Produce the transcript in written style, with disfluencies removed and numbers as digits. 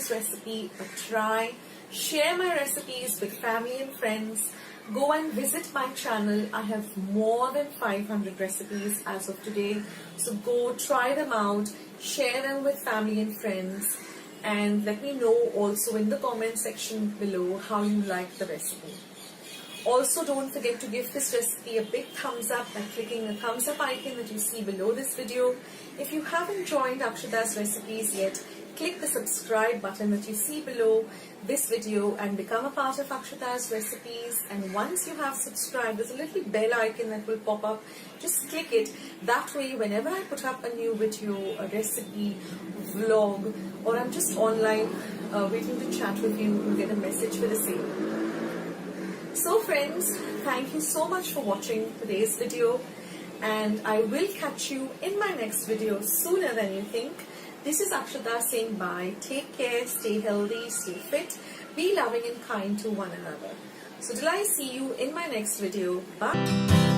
this recipe a try. Share my recipes with family and friends. Go and visit my channel. I have more than 500 recipes as of today. So go try them out, share them with family and friends, and let me know also in the comment section below how you like the recipe. Also, don't forget to give this recipe a big thumbs up by clicking the thumbs up icon that you see below this video. If you haven't joined Akshata's recipes yet, click the subscribe button that you see below this video and become a part of Akshata's recipes. And once you have subscribed, there's a little bell icon that will pop up. Just click it. That way, whenever I put up a new video, a recipe, vlog, or I'm just online waiting to chat with you, you'll get a message for the same. So friends, thank you so much for watching today's video, and I will catch you in my next video sooner than you think. This is Akshata saying bye. Take care, stay healthy, stay fit, be loving and kind to one another. So till I see you in my next video, bye.